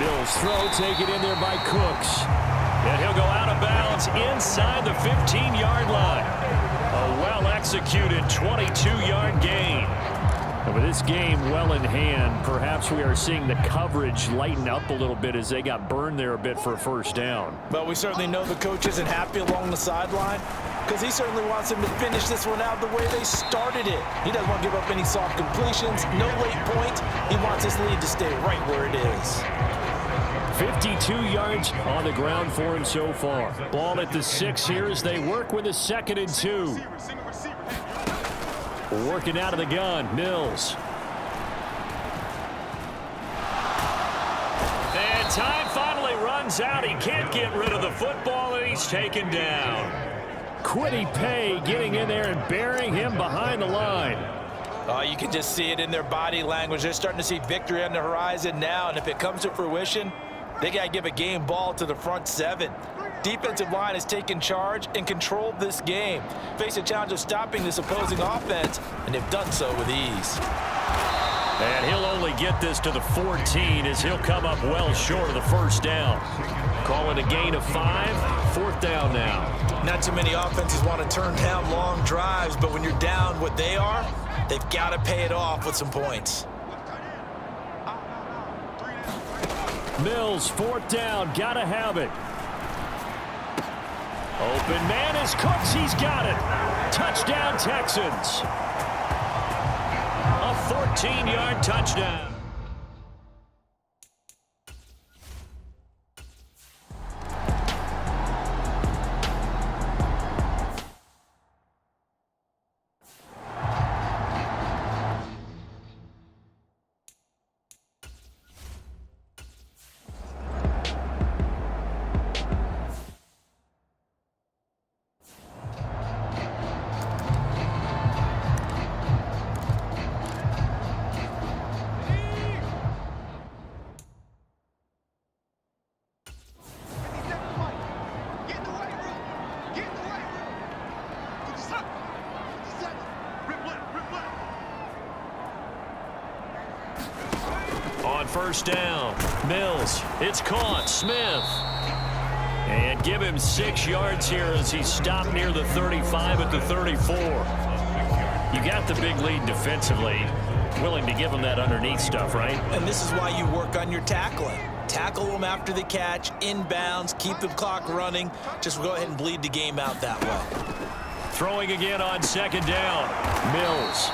Mills throw taken in there by Cooks. And he'll go out of bounds inside the 15-yard line. A well-executed 22-yard gain. And with this game well in hand, perhaps we are seeing the coverage lighten up a little bit as they got burned there a bit for a first down. But we certainly know the coach isn't happy along the sideline because he certainly wants them to finish this one out the way they started it. He doesn't want to give up any soft completions, no late points. He wants his lead to stay right where it is. 52 yards on the ground for him so far. Ball at the 6 here as they work with a 2nd and 2. Working out of the gun, Mills. And time finally runs out. He can't get rid of the football, and he's taken down. Quiddy Pay getting in there and burying him behind the line. You can just see it in their body language. They're starting to see victory on the horizon now, and if it comes to fruition, they got to give a game ball to the front 7. Defensive line has taken charge and controlled this game. Face a challenge of stopping this opposing offense, and they've done so with ease. And he'll only get this to the 14 as he'll come up well short of the first down. Call it a gain of 5, 4th down now. Not too many offenses want to turn down long drives, but when you're down what they are, they've got to pay it off with some points. Mills, 4th down, gotta have it. Open man is Cooks, he's got it. Touchdown Texans. A 14-yard touchdown. On first down, Mills, it's caught, Smith. And give him 6 yards here as he's stopped near the 35 at the 34. You got the big lead defensively. Willing to give him that underneath stuff, right? And this is why you work on your tackling. Tackle them after the catch, inbounds, keep the clock running. Just go ahead and bleed the game out that way. Throwing again on 2nd down, Mills.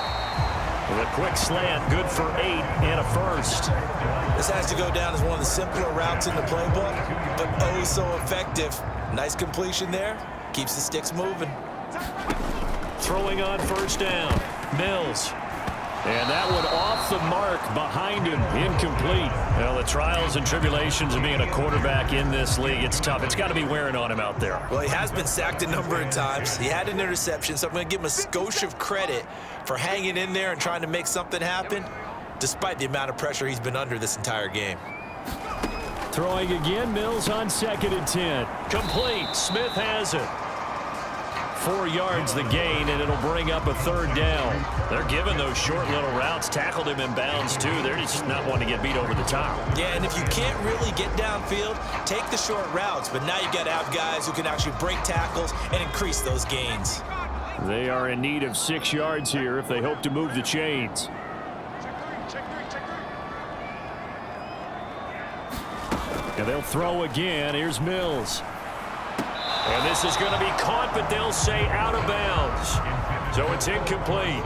With a quick slant, good for 8 and a first. This has to go down as one of the simpler routes in the playbook, but oh so effective. Nice completion there. Keeps the sticks moving. Throwing on first down, Mills. And that one off the mark behind him, incomplete. Well, the trials and tribulations of being a quarterback in this league, it's tough. It's got to be wearing on him out there. Well, he has been sacked a number of times. He had an interception, so I'm going to give him a skosh of credit for hanging in there and trying to make something happen, despite the amount of pressure he's been under this entire game. Throwing again, Mills on 2nd and 10. Complete, Smith has it. 4 yards the gain, and it'll bring up a 3rd down. They're giving those short little routes. Tackled him in bounds, too. They're just not wanting to get beat over the top. Yeah, and if you can't really get downfield, take the short routes. But now you've got to have guys who can actually break tackles and increase those gains. They are in need of 6 yards here if they hope to move the chains. And they'll throw again. Here's Mills. And this is going to be caught, but they'll say out of bounds. So it's incomplete.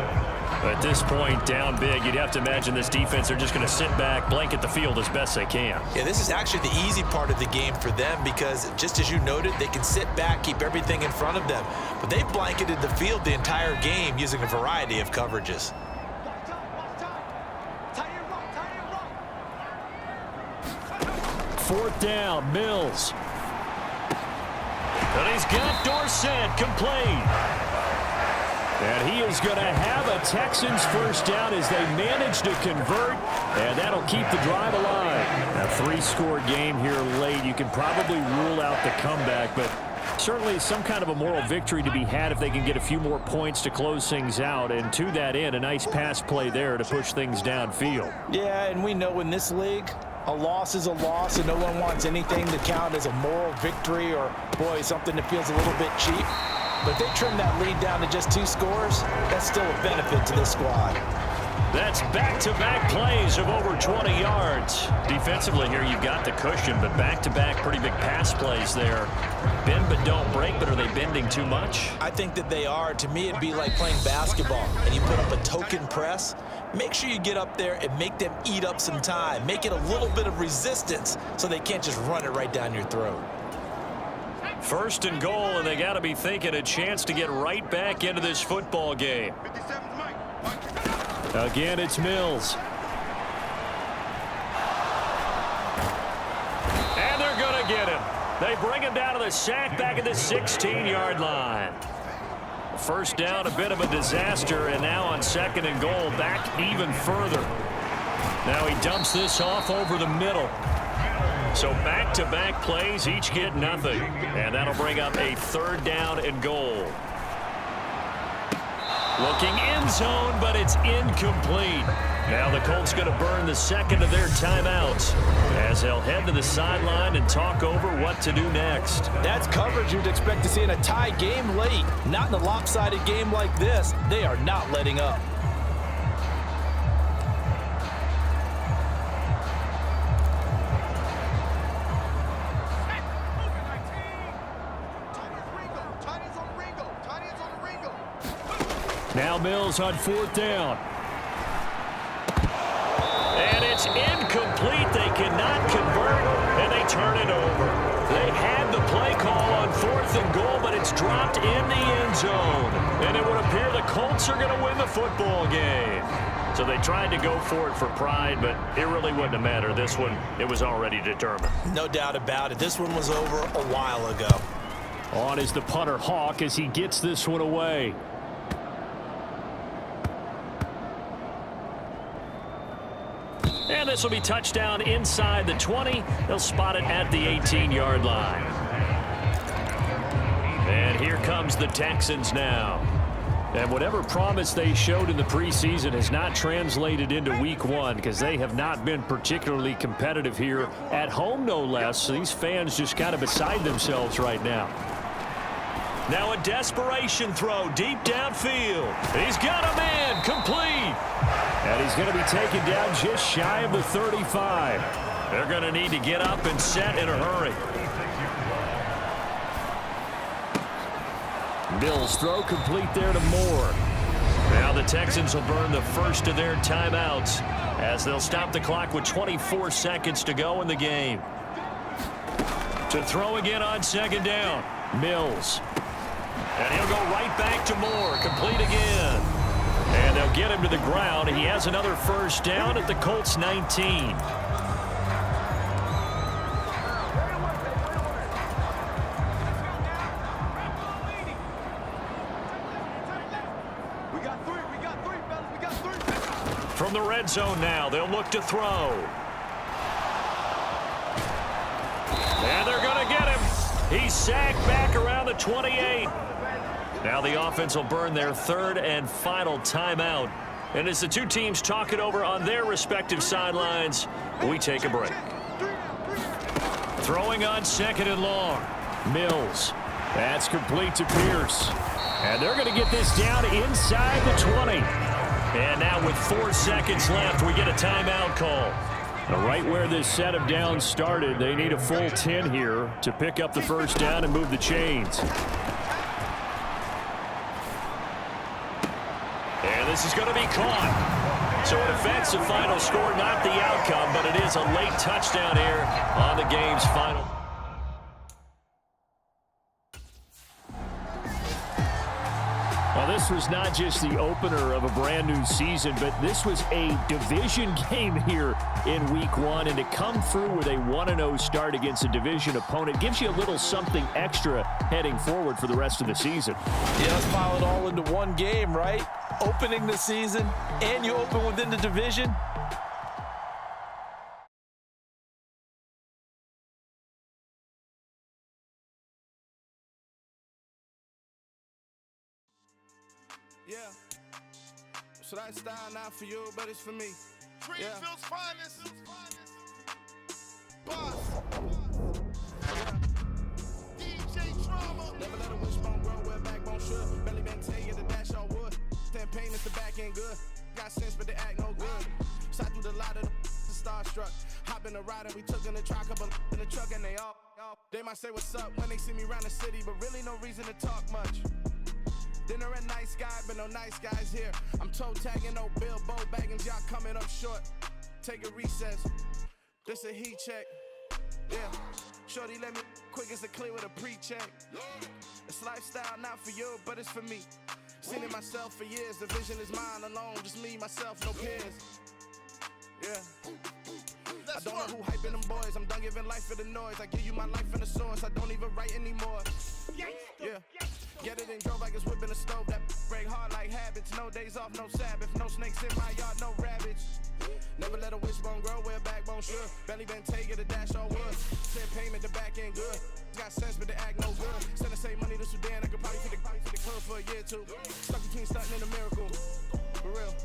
At this point, down big, you'd have to imagine this defense are just going to sit back, blanket the field as best they can. Yeah, this is actually the easy part of the game for them because, just as you noted, they can sit back, keep everything in front of them. But they've blanketed the field the entire game using a variety of coverages. 4th down, Mills. And he's got Dorsett complete. And he is going to have a Texans first down as they manage to convert, and that'll keep the drive alive. A 3-score game here late. You can probably rule out the comeback, but certainly some kind of a moral victory to be had if they can get a few more points to close things out. And to that end, a nice pass play there to push things downfield. Yeah, and we know in this league, A loss is a loss, and no one wants anything to count as a moral victory or, boy, something that feels a little bit cheap. But if they trim that lead down to just 2 scores, that's still a benefit to this squad. That's back-to-back plays of over 20 yards. Defensively here, you've got the cushion, but back-to-back pretty big pass plays there. Bend but don't break, but are they bending too much? I think that they are. To me, it'd be like playing basketball, and you put up a token press. Make sure you get up there and make them eat up some time. Make it a little bit of resistance so they can't just run it right down your throat. First and goal, and they got to be thinking a chance to get right back into this football game. Again, it's Mills. And they're going to get him. They bring him down to the sack back at the 16-yard line. First down, a bit of a disaster, and now on second and goal, back even further. Now he dumps this off over the middle. So back-to-back plays, each get nothing. And that'll bring up a third down and goal. Looking end zone, but it's incomplete. Now the Colts going to burn the second of their timeouts as they'll head to the sideline and talk over what to do next. That's coverage you'd expect to see in a tie game late. Not in a lopsided game like this. They are not letting up. Now Mills on fourth down. And it's incomplete. They cannot convert, and they turn it over. They had the play call on fourth and goal, but it's dropped in the end zone. And it would appear the Colts are going to win the football game. So they tried to go for it for pride, but it really wouldn't have mattered. This one, it was already determined. No doubt about it. This one was over a while ago. On is the punter Hawk as he gets this one away. And this will be touchdown inside the 20. They'll spot it at the 18-yard line. And here comes the Texans now. And whatever promise they showed in the preseason has not translated into week one because they have not been particularly competitive here at home, no less. So these fans just kind of beside themselves right now. Now a desperation throw deep downfield. He's got a man complete. And he's going to be taken down just shy of the 35. They're going to need to get up and set in a hurry. Mills throw complete there to Moore. Now the Texans will burn the first of their timeouts as they'll stop the clock with 24 seconds to go in the game. To throw again on second down. Mills. And he'll go right back to Moore. Complete again. And they'll get him to the ground. He has another first down at the Colts 19. From the red zone now, they'll look to throw. And they're going to get him. He's sacked back around the 28. Now the offense will burn their third and final timeout. And as the two teams talk it over on their respective sidelines, we take a break. Throwing on second and long. Mills. That's complete to Pierce. And they're going to get this down inside the 20. And now with 4 seconds left, we get a timeout call. Now right where this set of downs started, they need a full 10 here to pick up the first down and move the chains. And this is going to be caught. So in effect, the final score, not the outcome, but it is a late touchdown here on the game's final. Well, this was not just the opener of a brand new season, but this was a division game here in week one. And to come through with a 1-0 start against a division opponent gives you a little something extra heading forward for the rest of the season. Yeah, let's pile it all into one game, right? Opening the season, and you open within the division. Yeah. So that style not for you, but it's for me. Greenville's finest. good. Got sense, but they act no good. Shot through the lot of the starstruck. Hop in the ride and we took in the truck, couple in the truck, and they all. They might say what's up when they see me around the city, but really no reason to talk much. Dinner at nice guy, but no nice guys here. I'm toe tagging, no Bilbo Baggins, y'all coming up short. Take a recess. This a heat check. Yeah. Shorty let me quick as a clear with a pre-check. It's lifestyle, not for you, but it's for me. Seen it myself for years. The vision is mine alone, just me, myself, no peers. Yeah. I don't know who hyping them boys. I'm done giving life for the noise. I give you my life in the source. I don't even write anymore. Yeah. Get it and drove like it's whipping a stove. That break hard like habits. No days off, no Sabbath. No snakes in my yard, no rabbits. Never let a wishbone grow where a backbone should. Belly been taking a dash all wood. Send payment, the back end good. Got sense, but they act no good. Send the same money to Sudan. I could probably fit the club for a year or two. Stuck between stunting and a miracle. For real.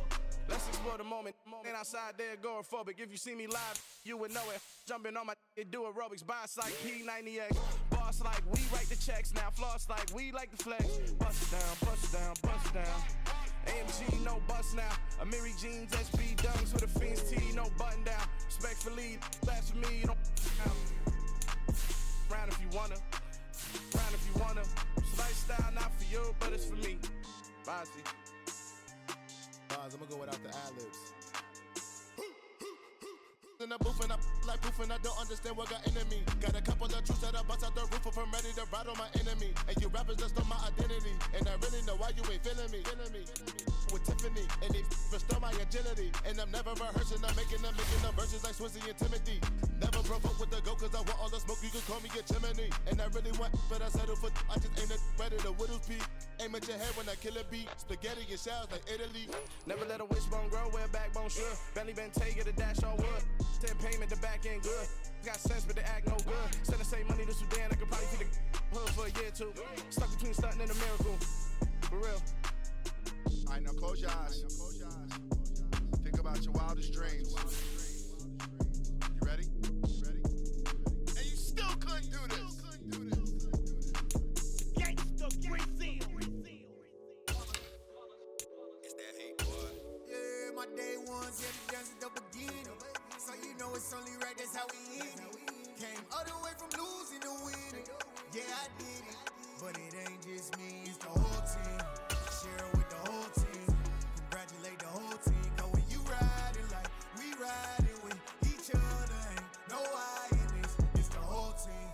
Let's explore the moment. Ain't outside there agoraphobic. If you see me live, you would know it. Jumping on my do aerobics. Boss like P90X. Boss like we write the checks now. Floss like we like the flex. Bust it down, bust it down, bust it down. AMG, no bust now. Amiri jeans, SB dunks with a Fiends T, no button down. Respect for lead, that's for me, you don't round if you wanna. Round if you wanna. It's lifestyle, not for you, but it's for me. Bossy. I'm gonna go without the ad-libs. In the booth and I like proof and I don't understand what got into me. Got a couple of truths that I bust out the roof if I'm ready to ride on my enemy. And you rappers just on my identity. And I really know why you ain't feeling me. With Tiffany and they restore my agility. And I'm never rehearsing, I'm making them verses like Swizzy and Timothy. Never broke up with the go cause I want all the smoke, you can call me a chimney. And I really want, but I settle for I just ain't ready to whittles peak. Aim at your head when I kill a beat. Spaghetti and shells like Italy. Never let a wishbone grow where a backbone should. Belly been taking a dash all wood. Send payment, the back end good. Got sense, but they act no good. Send the same money to Sudan, I could probably feed the hood for a year or two. Stuck between stunting and a miracle. For real. Alright, now close your eyes. Think about your wildest dreams. You ready? And you still couldn't do this. Gangsta Brazil. It's that hate, boy. Yeah, my day ones, yeah, the dance is the beginning. So you know it's only right, that's how we end it. Came all the way from losing to winning. Yeah, I did it. But it ain't just me, it's the whole team. Share it with the whole team. Congratulate the whole team. Cause when you riding like we riding with each other, ain't no I in this. It's the whole team.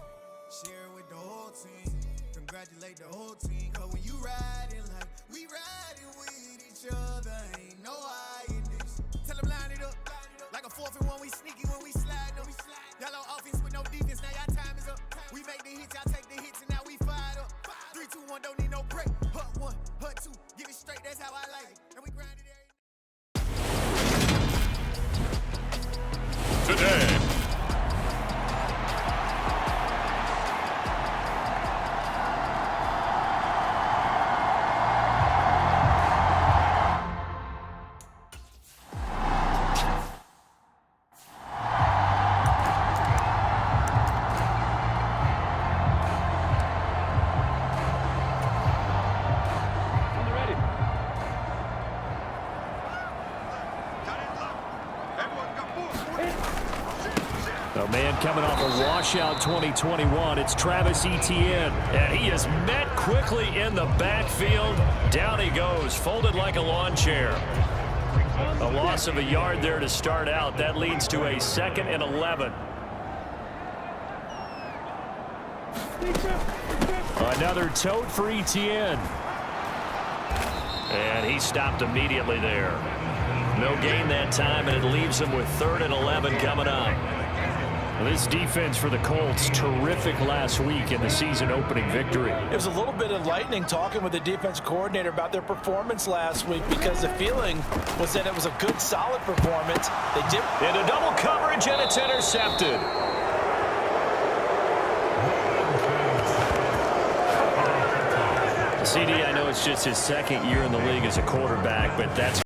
Share it with the whole team. Congratulate the whole team. Cause when you riding like we riding with each other, ain't no I in this. Tell them line it up. Like a 4th and 1, we sneaky when we slide them. Y'all on offense with no defense, now y'all time is up. We make the hits, y'all take the hits, and now we fired up. 3, 2, 1, don't need no break. Hut 1, hut 2, get it straight, that's how I like it. And we grind it every Today. The man coming off a washout 2021, it's Travis Etienne. And he is met quickly in the backfield. Down he goes, folded like a lawn chair. A loss of a yard there to start out. That leads to a 2nd and 11. Another tote for Etienne. And he stopped immediately there. No gain that time, and it leaves him with 3rd and 11 coming up. This defense for the Colts, terrific last week in the season opening victory. It was a little bit enlightening talking with the defense coordinator about their performance last week because the feeling was that it was a good, solid performance. They did. Into double coverage, and it's intercepted. CD, I know it's just his 2nd year in the league as a quarterback, but that's